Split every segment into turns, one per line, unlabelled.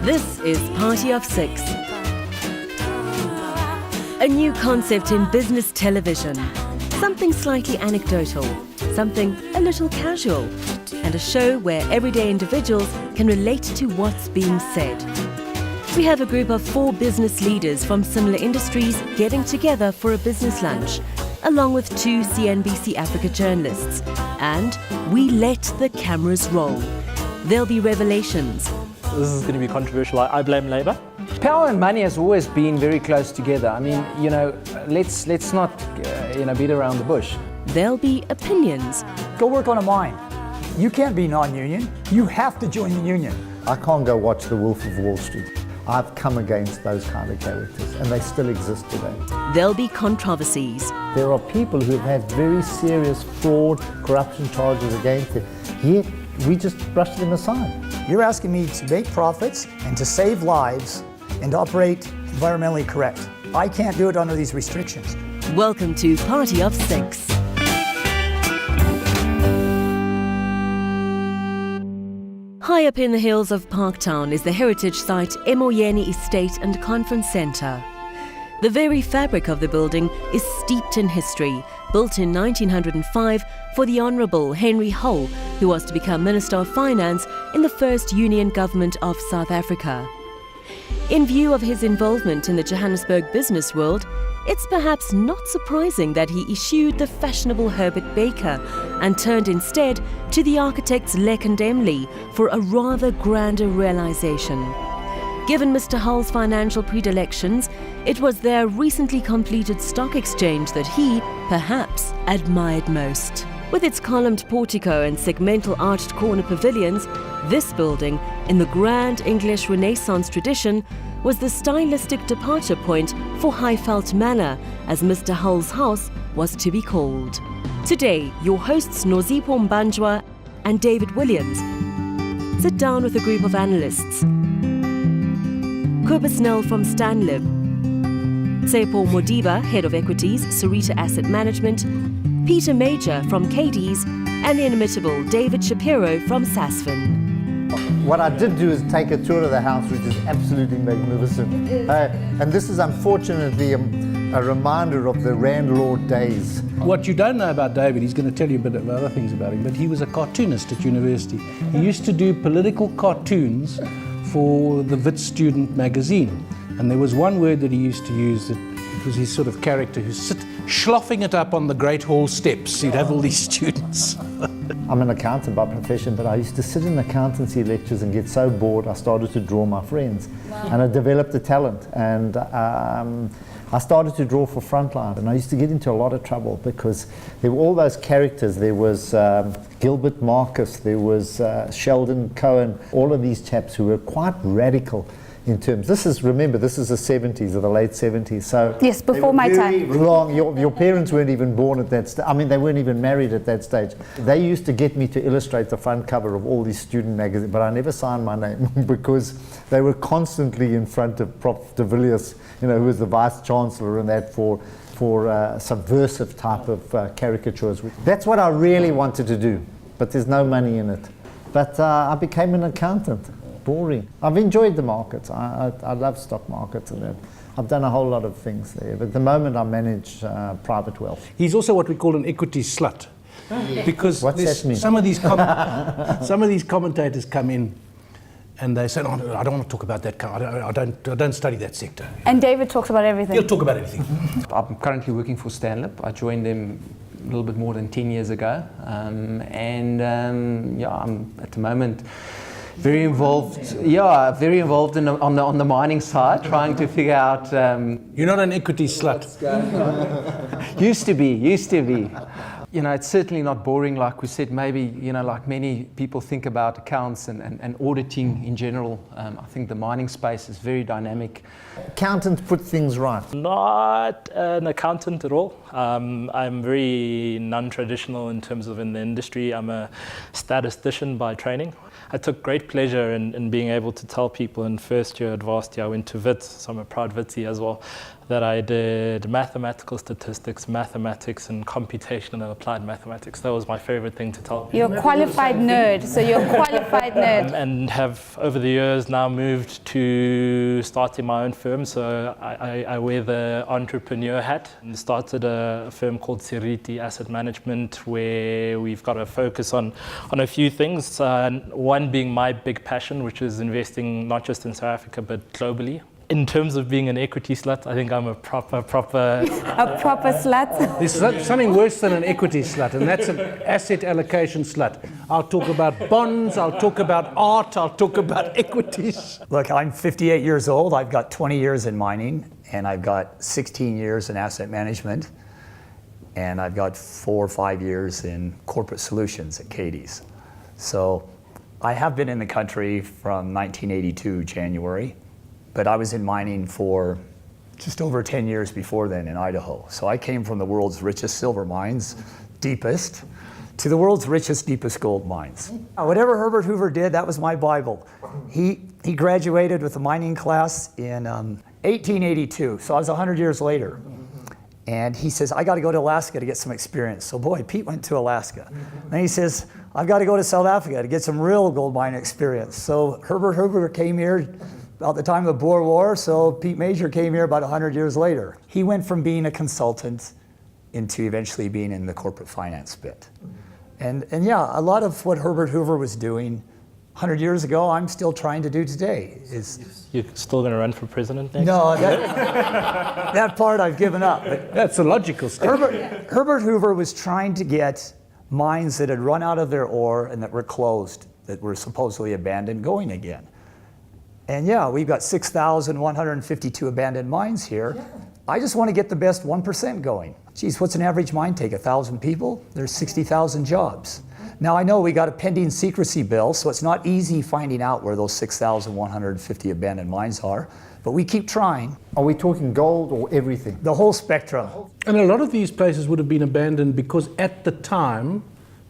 This is Party of Six, a new concept in business television. Something slightly anecdotal, something a little casual, and a show where everyday individuals can relate to what's being said. We have a group of 4 business leaders from similar industries getting together for a business lunch, along with 2 CNBC Africa journalists. And we let the cameras roll. There'll be revelations.
This is going to be controversial. I blame Labour.
Power and money has always been very close together. I mean, let's not, beat around the bush.
There'll be opinions.
Go work on a mine. You can't be non-union. You have to join the union.
I can't go watch The Wolf of Wall Street. I've come against those kind of characters, and they still exist today.
There'll be controversies.
There are people who have had very serious fraud, corruption charges against them, yet we just brush them aside.
You're asking me to make profits and to save lives and to operate environmentally correct. I can't do it under these restrictions.
Welcome to Party of Six. High up in the hills of Parktown is the heritage site Emoyeni Estate and Conference Centre. The very fabric of the building is steeped in history, built in 1905 for the Honourable Henry Hull, who was to become Minister of Finance in the first Union government of South Africa. In view of his involvement in the Johannesburg business world, it's perhaps not surprising that he eschewed the fashionable Herbert Baker and turned instead to the architects Lek and Emily for a rather grander realization. Given Mr. Hull's financial predilections, it was their recently completed stock exchange that he, perhaps, admired most. With its columned portico and segmental arched corner pavilions, this building, in the grand English Renaissance tradition, was the stylistic departure point for Highveld Manor, as Mr. Hull's house was to be called. Today, your hosts Nozipho Mbanjwa and David Williams sit down with a group of analysts. Kobus Nel from Stanlib, Tsepo Modiba, Head of Equities, Sarita Asset Management, Peter Major from KD's, and the inimitable David Shapiro from Sasfin.
What I did do is take a tour of the house, which is absolutely magnificent. And this is unfortunately a reminder of the landlord days.
What you don't know about David, he's going to tell you a bit of other things about him, but he was a cartoonist at university. He used to do political cartoons for the Wit Student magazine. And there was one word that he used to use, that it was his sort of character who sit schloughing it up on the Great Hall steps. He'd have all these students.
I'm an accountant by profession, but I used to sit in accountancy lectures and get so bored I started to draw my friends. Wow. And I developed a talent, and I started to draw for Frontline, and I used to get into a lot of trouble because there were all those characters. There was Gilbert Marcus, there was Sheldon Cohen, all of these chaps who were quite radical in terms. Remember, this is the 70s or the late 70s. So
yes, before my time.
Long. Your parents weren't even born at that stage. I mean, they weren't even married at that stage. They used to get me to illustrate the front cover of all these student magazines, but I never signed my name because they were constantly in front of Prof. de Villiers, who was the Vice Chancellor, and that for subversive type of caricatures. That's what I really wanted to do, but there's no money in it. But I became an accountant. Boring. I've enjoyed the markets. I love stock markets and that. I've done a whole lot of things there. But at the moment I manage private wealth.
He's also what we call an equity slut. Because
what's that mean?
Some of these commentators come in and they say, "Oh, I don't want to talk about that. I don't study that sector."
And David talks about everything.
He'll talk about everything.
I'm currently working for Stanlib. I joined them a little bit more than 10 years ago. I'm at the moment very involved. Yeah, very involved on the mining side, trying to figure out.
You're not an equity slut.
Used to be. It's certainly not boring, like we said. Maybe like many people think about accounts and auditing in general. I think the mining space is very dynamic.
Accountants put things right.
Not an accountant at all. I'm very non-traditional in terms of in the industry. I'm a statistician by training.
I took great pleasure in being able to tell people in first year at varsity, I went to Wits, so I'm a proud Witsie as well, that I did mathematical statistics, mathematics, and computational and applied mathematics. That was my favorite thing to tell people.
You're a qualified nerd, so you're a qualified nerd.
And have over the years now moved to starting my own firm. So I wear the entrepreneur hat and started a firm called Siriti Asset Management, where we've got a focus on a few things. One being my big passion, which is investing not just in South Africa but globally. In terms of being an equity slut, I think I'm a proper
A proper slut.
There's something worse than an equity slut, and that's an asset allocation slut. I'll talk about bonds, I'll talk about art, I'll talk about equities.
Look, I'm 58 years old. I've got 20 years in mining, and I've got 16 years in asset management, and I've got 4 or 5 years in corporate solutions at Katie's. So I have been in the country from 1982, January. But I was in mining for just over 10 years before then in Idaho. So I came from the world's richest silver mines, deepest, to the world's richest, deepest gold mines. Whatever Herbert Hoover did, that was my Bible. He graduated with a mining class in 1882, so I was 100 years later. And he says, I got to go to Alaska to get some experience. So boy, Pete went to Alaska. Then he says, I've got to go to South Africa to get some real gold mine experience. So Herbert Hoover came here about the time of the Boer War, so Pete Major came here about 100 years later. He went from being a consultant into eventually being in the corporate finance bit. And yeah, a lot of what Herbert Hoover was doing 100 years ago, I'm still trying to do today.
You're still going to run for president next?
No, that part I've given up. But
That's a logical step.
Herbert Hoover was trying to get mines that had run out of their ore and that were closed, that were supposedly abandoned, going again. And yeah, we've got 6,152 abandoned mines here. Yeah. I just want to get the best 1% going. Geez, what's an average mine take? 1,000 people? There's 60,000 jobs. Now I know we got a pending secrecy bill, so it's not easy finding out where those 6,150 abandoned mines are, but we keep trying.
Are we talking gold or everything?
The whole spectrum.
And a lot of these places would have been abandoned because at the time,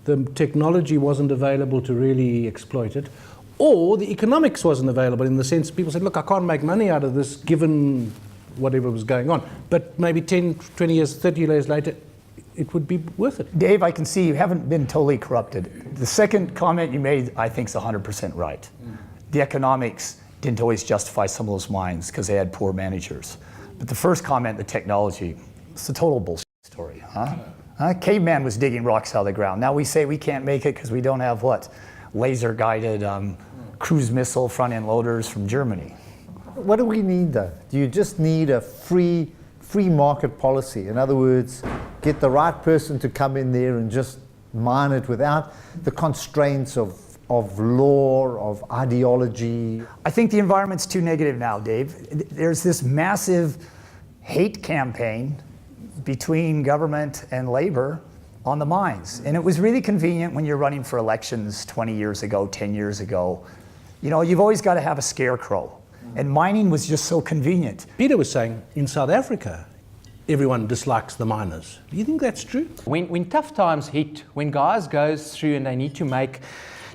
the technology wasn't available to really exploit it, or the economics wasn't available in the sense people said, look, I can't make money out of this given whatever was going on. But maybe 10, 20 years, 30 years later, it would be worth it.
Dave, I can see you haven't been totally corrupted. The second comment you made, I think, is 100% right. The economics didn't always justify some of those mines because they had poor managers. But the first comment, the technology, it's a total bullshit story, huh? Caveman was digging rocks out of the ground. Now we say we can't make it because we don't have what? Laser-guided cruise missile front-end loaders from Germany.
What do we need though? Do you just need a free market policy? In other words, get the right person to come in there and just mine it without the constraints of law, of ideology?
I think the environment's too negative now, Dave. There's this massive hate campaign between government and labor on the mines. And it was really convenient when you're running for elections 20 years ago, 10 years ago. You know, you've always got to have a scarecrow. And mining was just so convenient.
Peter was saying, in South Africa, everyone dislikes the miners. Do you think that's true?
When tough times hit, when guys goes through and they need to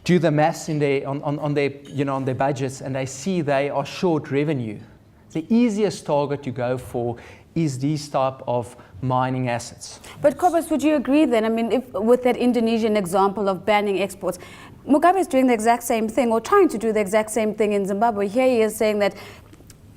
do the maths in on their budgets, and they see they are short revenue, the easiest target to go for is these type of mining assets.
But Kobus, would you agree then? I mean, if with that Indonesian example of banning exports, Mugabe is doing the exact same thing, or trying to do the exact same thing in Zimbabwe. Here he is saying that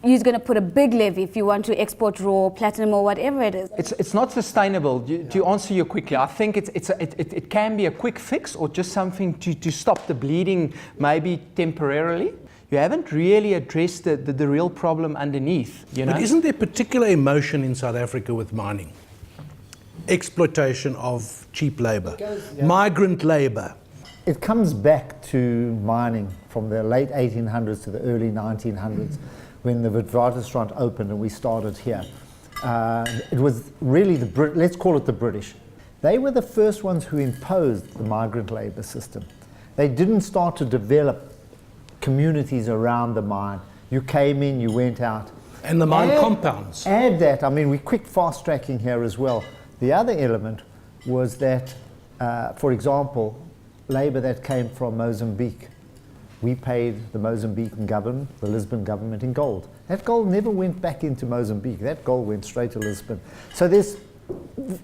he's going to put a big levy if you want to export raw platinum or whatever it is.
It's not sustainable. To answer you quickly, I think it can be a quick fix or just something to stop the bleeding, maybe temporarily. You haven't really addressed the real problem underneath. You know?
But isn't there particular emotion in South Africa with mining? Exploitation of cheap labor, migrant labor.
It comes back to mining from the late 1800s to the early 1900s when the Witwatersrand opened and we started here. It was really let's call it the British. They were the first ones who imposed the migrant labor system. They didn't start to develop communities around the mine. You came in, you went out.
And the mine compounds.
Add that, I mean, we're quick fast tracking here as well. The other element was that, for example, labor that came from Mozambique we paid the Mozambican government, the Lisbon government, in gold. That gold never went back into Mozambique. That gold went straight to Lisbon. So there's,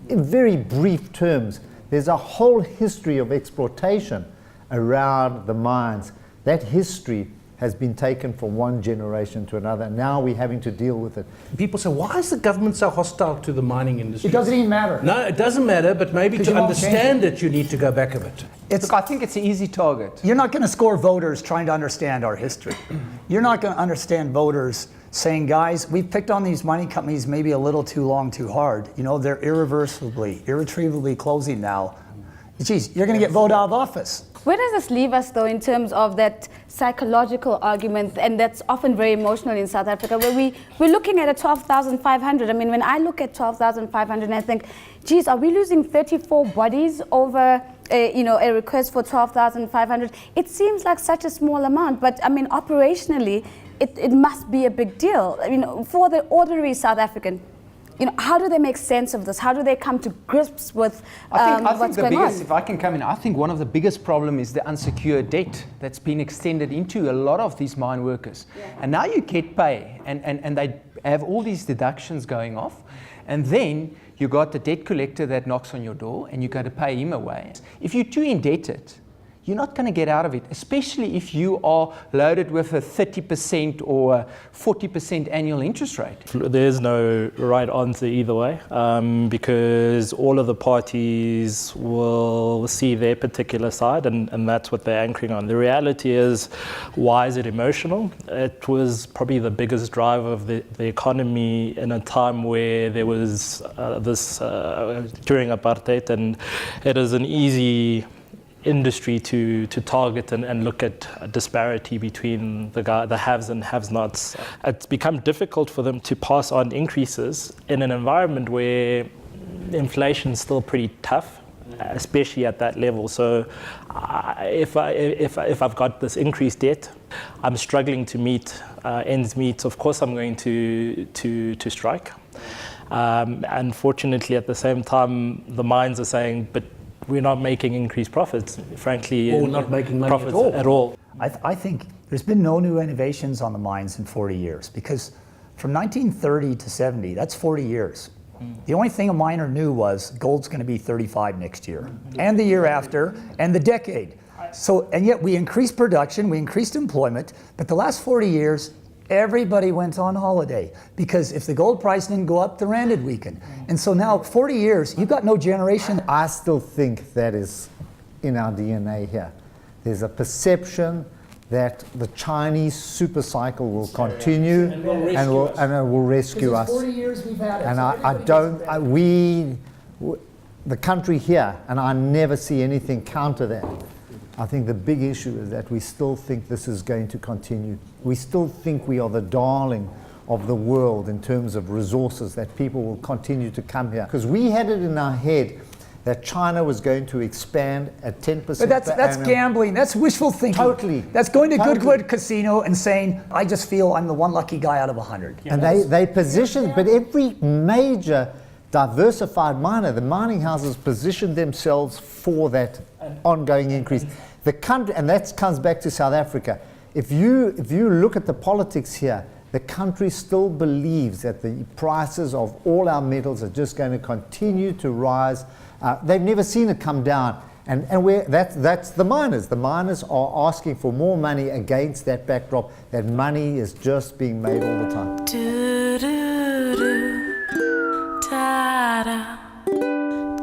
in very brief terms, there's a whole history of exploitation around the mines. That history has been taken from one generation to another. Now we're having to deal with it.
People say, why is the government so hostile to the mining industry?
It doesn't even matter.
No, it doesn't matter, but maybe
'Cause
to
you won't change
understand it, you need to go back a bit.
Look, I think it's an easy target.
You're not going to score voters trying to understand our history. You're not going to understand voters saying, guys, we've picked on these mining companies maybe a little too long, too hard. You know, they're irretrievably closing now. Geez, you're going to get voted out of office.
Where does this leave us, though, in terms of that psychological argument, and that's often very emotional in South Africa, where we're looking at a 12,500. I mean, when I look at 12,500 and I think, geez, are we losing 34 bodies over a request for 12,500? It seems like such a small amount, but I mean, operationally, it must be a big deal. I mean, for the ordinary South African. You know, how do they make sense of this? How do they come to grips with what's going on?
If I can come in, I think one of the biggest problem is the unsecured debt that's been extended into a lot of these mine workers. Yeah. And now you get pay, and they have all these deductions going off, and then you got the debt collector that knocks on your door, and you got to pay him away. If you're too indebted, you're not going to get out of it, especially if you are loaded with a 30% or a 40% annual interest rate.
There's no right answer either way, because all of the parties will see their particular side, and that's what they're anchoring on. The reality is, why is it emotional? It was probably the biggest driver of the economy in a time where there was during apartheid, and it is an easy industry to target and look at a disparity between the haves and have-nots. It's become difficult for them to pass on increases in an environment where inflation is still pretty tough, especially at that level. So if I've got this increased debt, I'm struggling to meet ends meet. Of course, I'm going to strike. Unfortunately, at the same time, the mines are saying, but we're not making increased profits, frankly.
Or not making money
profits
at all.
I think there's been no new innovations on the mines in 40 years, because from 1930 to 70, that's 40 years. The only thing a miner knew was gold's going to be 35 next year, and the year after, and the decade. So, and yet we increased production, we increased employment, but the last 40 years, everybody went on holiday, because if the gold price didn't go up, the rand would weaken. And so now, 40 years, you've got no generation.
I still think that is in our DNA here. There's a perception that the Chinese super cycle will continue and will rescue us.
40 years we've had it.
And the country here, and I never see anything counter that. I think the big issue is that we still think this is going to continue. We still think we are the darling of the world in terms of resources, that people will continue to come here. Because we had it in our head that China was going to expand at 10%.
But that's gambling. That's wishful thinking.
Totally.
That's going to Goodwood Casino and saying, I just feel I'm the one lucky guy out of 100.
And they position, but every major diversified miner, the mining houses position themselves for that ongoing increase. The country, and that comes back to South Africa. If you look at the politics here, the country still believes that the prices of all our metals are just going to continue to rise. They've never seen it come down. And that's the miners. The miners are asking for more money against that backdrop, that money is just being made all the time.
Do, do, do, ta-da.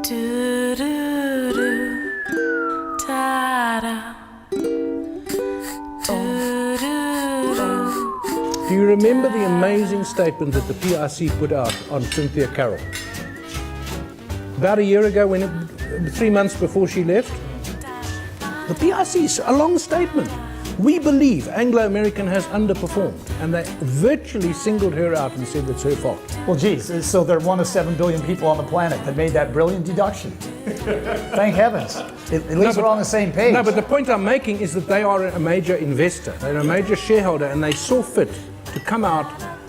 Do, do, do, ta-da.
Do you remember the amazing statement that the PRC put out on Cynthia Carroll? About a year ago, 3 months before she left, the PRC, a long statement. We believe Anglo-American has underperformed, and they virtually singled her out and said it's her fault.
Well, geez, so they're one of 7 billion people on the planet that made that brilliant deduction. Thank heavens. At least we're on the same page.
No, but the point I'm making is that they are a major investor, they're a major shareholder, and they saw fit to come out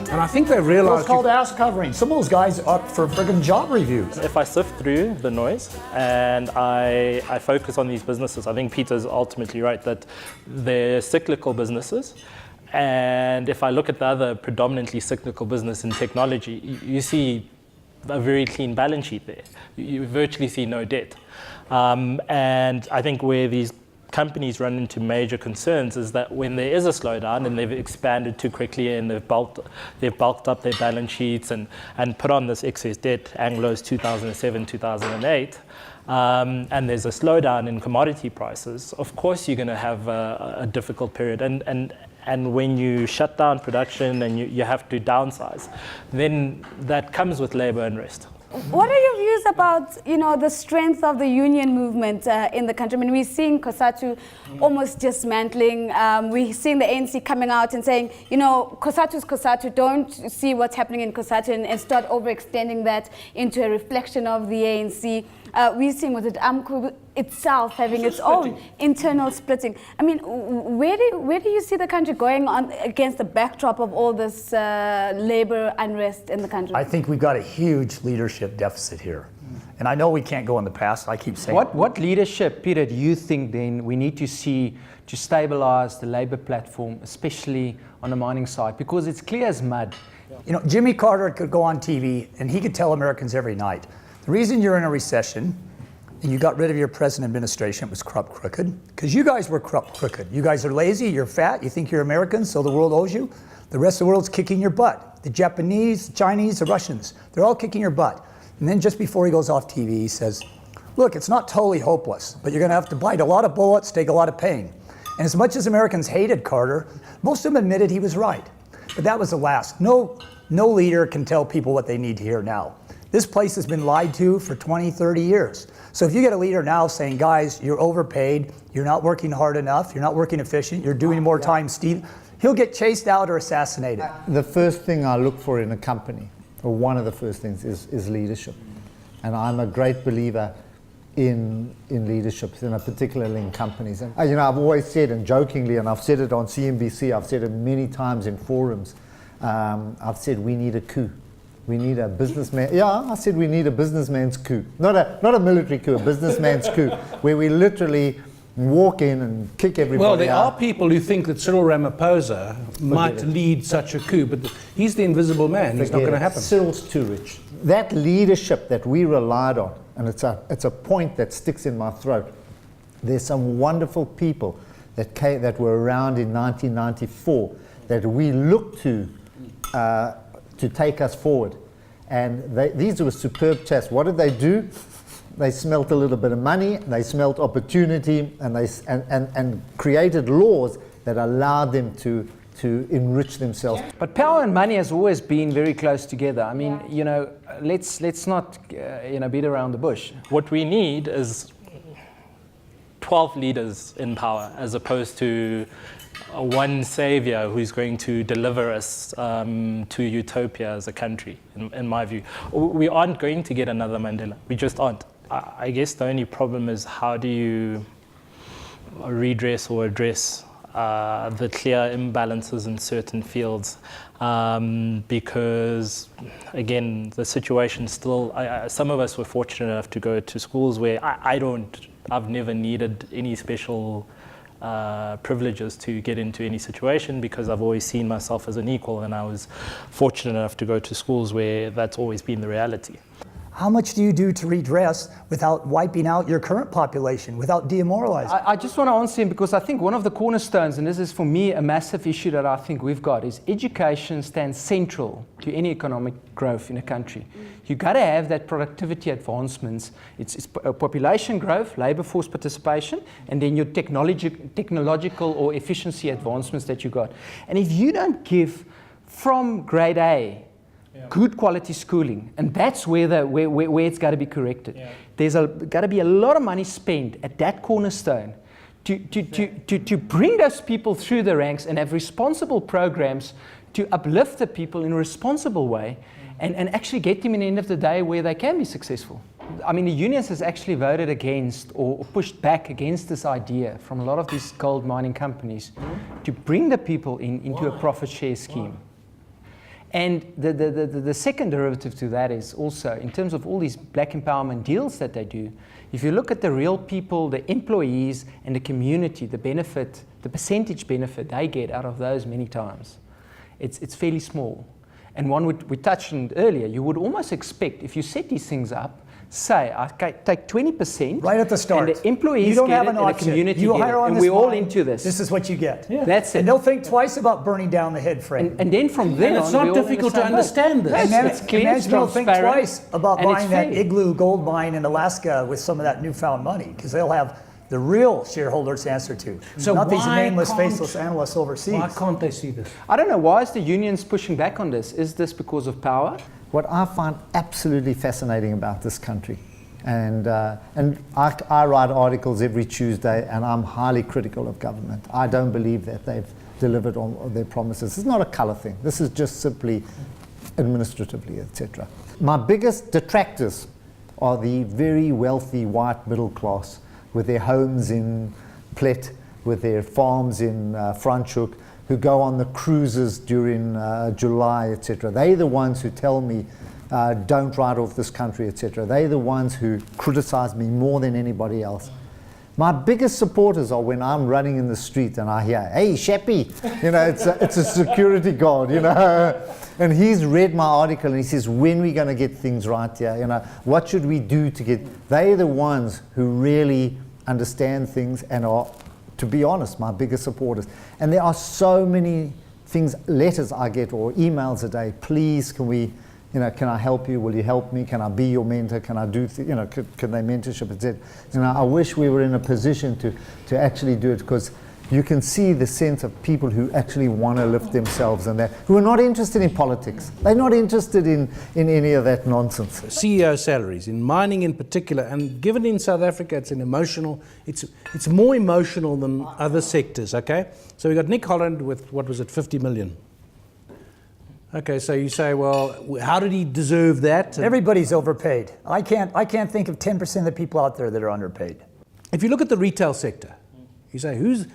And I think they've
It's
realized...
called ass covering. Some of those guys are up for friggin' job reviews.
If I sift through the noise and I focus on these businesses, I think Peter's ultimately right that they're cyclical businesses. And if I look at the other predominantly cyclical business in technology, you see a very clean balance sheet there. You virtually see no debt. And I think where these companies run into major concerns is that when there is a slowdown and they've expanded too quickly and they've bulked up their balance sheets and put on this excess debt, Anglo's 2007, 2008, and there's a slowdown in commodity prices, of course you're going to have a difficult period. And when you shut down production and you have to downsize, then that comes with labor unrest.
What are your views about, the strength of the union movement in the country? I mean, we're seeing COSATU almost dismantling. We're seeing the ANC coming out and saying, COSATU's COSATU, don't see what's happening in COSATU and start overextending that into a reflection of the ANC. We're seeing with AMCU itself having its own internal splitting. I mean, where do you see the country going on against the backdrop of all this labor unrest in the country?
I think we've got a huge leadership deficit here. And I know we can't go in the past, I keep saying.
What leadership, Peter, do you think then we need to see to stabilize the labor platform, especially on the mining side? Because it's clear as mud.
Jimmy Carter could go on TV and he could tell Americans every night, the reason you're in a recession and you got rid of your present administration was corrupt crooked, because you guys were corrupt crooked. You guys are lazy, you're fat, you think you're Americans, so the world owes you. The rest of the world's kicking your butt. The Japanese, the Chinese, the Russians, they're all kicking your butt. And then just before he goes off TV, he says, look, it's not totally hopeless, but you're going to have to bite a lot of bullets, take a lot of pain. And as much as Americans hated Carter, most of them admitted he was right. But that was the last. No leader can tell people what they need to hear now. This place has been lied to for 20, 30 years. So if you get a leader now saying, guys, you're overpaid, you're not working hard enough, you're not working efficient, you're doing more time, Steve, he'll get chased out or assassinated.
The first thing I look for in a company, or one of the first things, is leadership. And I'm a great believer in leadership, particularly in companies. And I've always said, and jokingly, and I've said it on CNBC, I've said it many times in forums, I've said we need a coup. We need a businessman. Yeah, I said we need a businessman's coup. Not a military coup, a businessman's coup, where we literally walk in and kick everybody out.
Well, there are people who think that Cyril Ramaphosa might lead such a coup, but he's the invisible man. It's not going to happen.
Cyril's too rich. That leadership that we relied on, and it's a point that sticks in my throat. There's some wonderful people that were around in 1994 that we look to take us forward. And these were superb chaps. What did they do? They smelt a little bit of money, they smelt opportunity, and created laws that allowed them to enrich themselves.
But power and money has always been very close together. I mean, let's not beat around the bush.
What we need is 12 leaders in power as opposed to one savior who's going to deliver us to utopia as a country, in my view. We aren't going to get another Mandela. We just aren't. I guess the only problem is how do you redress or address the clear imbalances in certain fields, because again the situation still, some of us were fortunate enough to go to schools where I've never needed any special privileges to get into any situation because I've always seen myself as an equal, and I was fortunate enough to go to schools where that's always been the reality.
How much do you do to redress without wiping out your current population, without demoralizing?
I just want to answer him because I think one of the cornerstones, and this is for me a massive issue that I think we've got, is education stands central to any economic growth in a country. You've got to have that productivity advancements. It's population growth, labor force participation, and then your technological or efficiency advancements that you got. And if you don't give from grade A good quality schooling, and that's where it's got to be corrected. Yeah. There's got to be a lot of money spent at that cornerstone to bring those people through the ranks and have responsible programs to uplift the people in a responsible way and actually get them in the end of the day where they can be successful. I mean, the unions has actually voted against or pushed back against this idea from a lot of these gold mining companies to bring the people into a profit share scheme. And the second derivative to that is also, in terms of all these black empowerment deals that they do, if you look at the real people, the employees and the community, the benefit, the percentage benefit they get out of those many times, it's fairly small. And we touched on it earlier, you would almost expect, if you set these things up, say, I take 20%.
Right at the start.
And the employees
you don't
get
have
it
an
and the
option.
community
you
get
hire
it.
on
And
this
we're all
line,
into this.
This is what you get.
Yeah. That's it.
And they'll think twice about burning down the head frame.
And then from then
And it's
on,
not
we're all in the
difficult to
same boat.
understand this.
And
It's clear, it's
management will think
transparent,
twice about
and it's
buying that
fair.
Igloo gold mine in Alaska with some of that newfound money, because they'll have the real shareholders to answer to,
So
not these
why
nameless,
can't-
faceless analysts overseas.
Why can't they see this?
I don't know, why is the unions pushing back on this? Is this because of power?
What I find absolutely fascinating about this country, and I write articles every Tuesday, and I'm highly critical of government. I don't believe that they've delivered on their promises. It's not a colour thing. This is just simply administratively, etc. My biggest detractors are the very wealthy white middle class with their homes in Plet, with their farms in Franschhoek, who go on the cruises during July, etc. They're the ones who tell me, don't write off this country, etc. They're the ones who criticize me more than anybody else. My biggest supporters are when I'm running in the street and I hear, hey, Sheppy, you know, it's a security guard, you know, and he's read my article and he says, when are we going to get things right here, you know, what should we do to get, they're the ones who really understand things and are, to be honest, my biggest supporters. And there are so many things, letters I get or emails a day, please can we, you know, can I help you? Will you help me? Can I be your mentor? Can I do, you know, can they mentorship, etc. You know, I wish we were in a position to actually do it, because you can see the sense of people who actually want to lift themselves and that, who are not interested in politics. They're not interested in any of that nonsense.
CEO salaries, in mining in particular, and given in South Africa, it's more emotional than other sectors, okay? So we got Nick Holland with, what was it, 50 million. Okay, so you say, well, how did he deserve that?
Everybody's overpaid. I can't think of 10% of the people out there that are underpaid.
If you look at the retail sector, you say, who's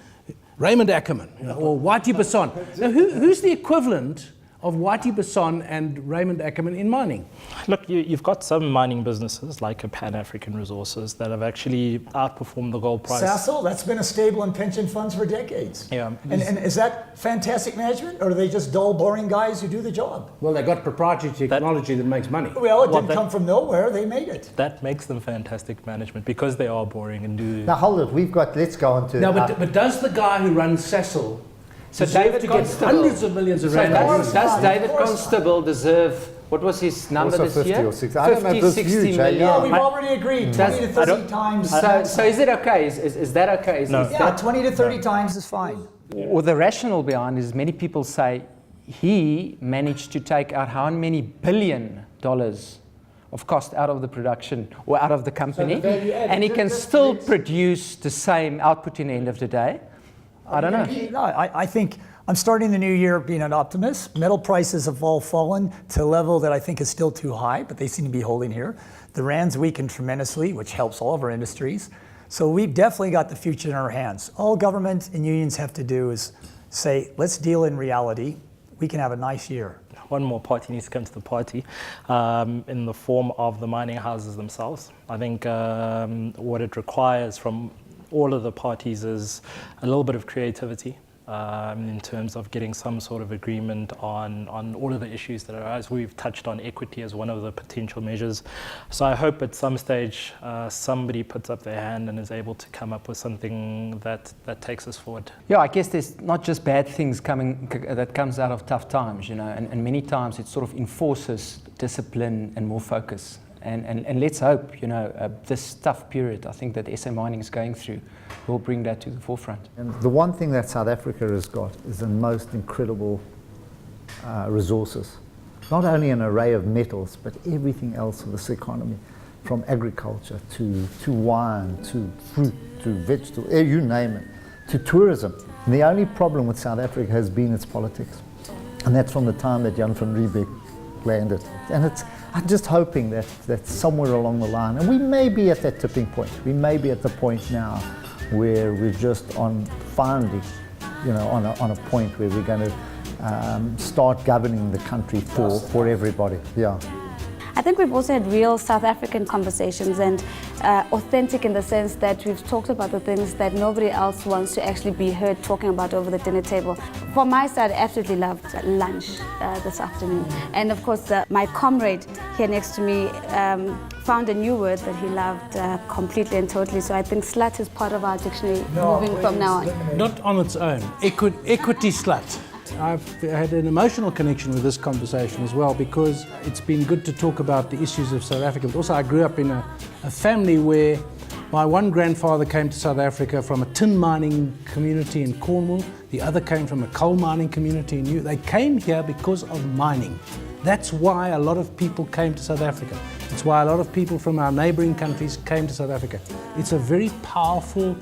Raymond Ackerman, you know, or Whitey Basson? Now, who's the equivalent of Whitey Basson and Raymond Ackerman in mining?
Look, you've got some mining businesses like a Pan-African Resources that have actually outperformed the gold price.
Sasol, that's been a stable in pension funds for decades.
Yeah.
And is that fantastic management, or are they just dull, boring guys who do the job?
Well, they got proprietary technology that makes money.
Well, it didn't come from nowhere. They made it.
That makes them fantastic management because they are boring and do...
Now hold it, let's go on to...
No, but does the guy who runs Sasol deserve
David
to get
Constable.
hundreds of millions of
So
rand?
does David Constable deserve, what was his number
Also
this
50
year?
or 60. I don't know if
50,
it's
60
huge, eh?
million.
Yeah, we've already agreed 20 to 30 times.
So is it okay? Is that okay? Is
Yeah,
that,
20 to 30 times is fine.
or the rationale behind is many people say he managed to take out how many $1 billion of cost out of the production or out of the company, and he can still produce the same output in the end of the day. I don't know.
No, I think I'm starting the new year being an optimist. Metal prices have all fallen to a level that I think is still too high, but they seem to be holding here. The rand's weakened tremendously, which helps all of our industries. So we've definitely got the future in our hands. All government and unions have to do is say, let's deal in reality. We can have a nice year.
One more party needs to come to the party in the form of the mining houses themselves. I think what it requires from all of the parties is a little bit of creativity in terms of getting some sort of agreement on all of the issues that arise. We've touched on equity as one of the potential measures. So I hope at some stage somebody puts up their hand and is able to come up with something that takes us forward.
Yeah, I guess there's not just bad things that comes out of tough times, you know, and many times it sort of enforces discipline and more focus. And let's hope, you know, this tough period, I think that SA Mining is going through, will bring that to the forefront.
And the one thing that South Africa has got is the most incredible resources. Not only an array of metals, but everything else of this economy, from agriculture to wine, to fruit, to vegetables, you name it, to tourism. And the only problem with South Africa has been its politics. And that's from the time that Jan van Riebeeck landed. And I'm just hoping that somewhere along the line, and we may be at that tipping point, we may be at the point now where we're just finally, you know, on a point where we're going to start governing the country for everybody. Yeah.
I think we've also had real South African conversations, and authentic in the sense that we've talked about the things that nobody else wants to actually be heard talking about over the dinner table. From my side, I absolutely loved lunch this afternoon. And of course, my comrade here next to me found a new word that he loved completely and totally. So I think slut is part of our dictionary moving from now on.
Not on its own. Equity slut. I've had an emotional connection with this conversation as well, because it's been good to talk about the issues of South Africa. But also I grew up in a family where my one grandfather came to South Africa from a tin mining community in Cornwall. The other came from a coal mining community in New. They came here because of mining. That's why a lot of people came to South Africa. It's why a lot of people from our neighboring countries came to South Africa. It's a very powerful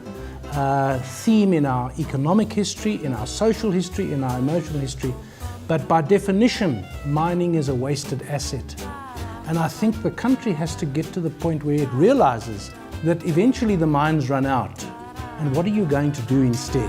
theme in our economic history, in our social history, in our emotional history. But by definition, mining is a wasted asset. And I think the country has to get to the point where it realizes that eventually the mines run out. And what are you going to do instead?